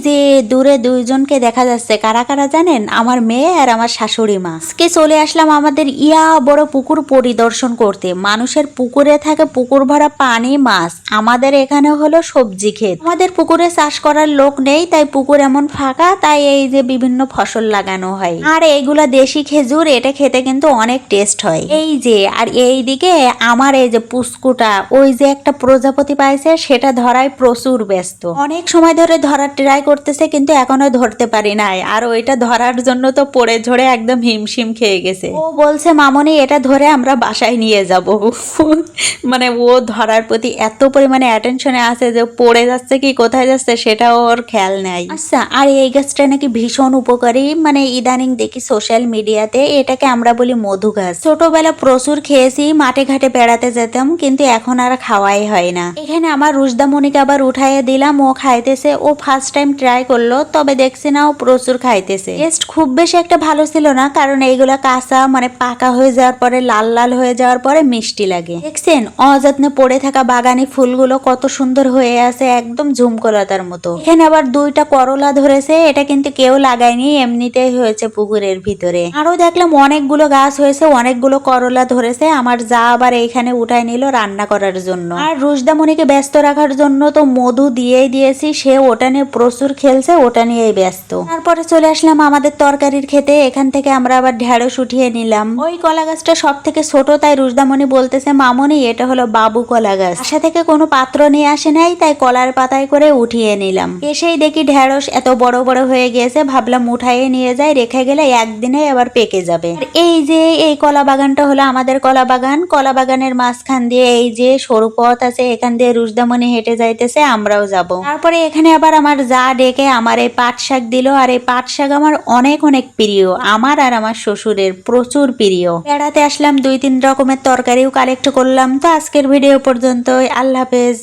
যে দূরে দুইজনকে দেখা যাচ্ছে, কারা কারা জানেন? আমার মেয়ে আর আমার শাশুড়ি মা। আজকে চলে আসলাম আমাদের বড় পুকুর পরিদর্শন করতে। মানুষের পুকুরে থাকে পুকুর ভরা পানি, মাছ, আমাদের এখানে হলো সবজি ক্ষেত। আমাদের পুকুরে চাষ করার লোক নেই, তাই পুকুর এমন ফাঁকা, তাই এই যে বিভিন্ন ফসল লাগানো হয়। আর এইগুলা দেশি খেজুর, এটা খেতে কিন্তু অনেক টেস্ট হয়। এই যে আর এইদিকে আমার এই যে পুস্কুটা, ওই যে একটা প্রজাপতি পাইছে, সেটা ধরায় প্রচুর ব্যস্ত। অনেক সময় ধরে ধরার ট্রাই করতেছে, কিন্তু এখনো ধরতে পারি নাই। আর ওইটা ধরার জন্য তো পড়ে ঝরে একদম হিমশিম খেয়ে গেছে। ও বলছে, মামনি এটা ধরে আমরা বাসায় নিয়ে যাব। মানে ও ধরার প্রতি এত পরিমাণে অ্যাটেনশনে আছে যে পড়ে যাচ্ছে কি কোথায় যাচ্ছে সেটা ওর খেয়াল নাই। আচ্ছা, আর এই গাছটা নাকি ভীষণ উপকারী, মানে ইদানিং দেখি সোশ্যাল মিডিয়াতে, এটাকে আমরা বলি মধু গাছ। ছোটবেলা প্রচুর খেয়েছি, মাঠে ঘাটে বেড়াতে যেতাম, কিন্তু এখন আর খাওয়াই হয় না। এখানে আমার রুশদামণিকে আবার উঠাইয়ে দিলাম, ও খাইতেছে। ও ফার্স্ট টাইম ট্রাই করলো, তবে দেখছি না ও প্রচুর খাইতেছে। টেস্ট খুব বেশি একটা ভালো ছিল না, কারণ এইগুলা কাঁচা, মানে পাকা হয়ে যাওয়ার পরে, লাল লাল হয়ে যাওয়ার পরে মিষ্টি লাগে। দেখছেন অযত্নে পড়ে থাকা বাগানি ফুলগুলো কত সুন্দর হয়ে আছে, একদম ঝুমকলতার মতো। এখানে আবার দুইটা করলা ধরেছে, এটা কিন্তু কেউ লাগায়নি, এমনিতেই হয়েছে পুকুরের ভিতরে। আরো দেখলাম অনেকগুলো গাছ হয়েছে, অনেকগুলো করলা ধরেছে। আমার যা আবার এইখানে উঠাই নিল রান্না করার জন্য। আর রুশদামণিকে ব্যস্ত রাখার জন্য তো মধু দিয়েই দিয়েছি, সে ওটা নিয়ে প্রচুর খেলছে, ওটা নিয়েই ব্যস্ত। তারপরে চলে আসলাম আমাদের তরকারির খেতে। এখান থেকে আমরা আবার ঢেঁড়স উঠিয়ে নিলাম। ওই কলা গাছটা সব থেকে ছোট, তাই রুশদামণি বলতেছে, মামনি এটা হলো বাবু কলা গাছ। বাসা থেকে কোনো পাত্র নিয়ে আসে নাই, তাই কলার পাতায় করে উঠিয়ে নিলাম। এসেই দেখি ঢেঁড়স এত বড় বড় হয়ে গিয়েছে, ভাবলাম উঠাইয়ে নিয়ে যাই, রেখে গেলে একদিনে আবার পেকে যাবে। এই যে এই কলা বাগানটা হলো আমাদের কলা বাগান। কলা বাগানের মাঝখান দিয়ে এই যে সরু পথ আছে, এখান দিয়ে রুশদামণি হেঁটে যাইতেছে, আমরাও যাব। তারপরে এখানে আবার আমার যা ডেকে আমার এই পাট শাক দিল। আর এই পাট শাক আমার অনেক অনেক প্রিয়, আমার আর আমার শ্বশুরের প্রচুর প্রিয়। বেড়াতে আসলাম, 2-3 রকমের তরকারিও কালেক্ট করলাম। তো আজকের ভিডিও পর্যন্তই, আল্লাহ হাফেজ।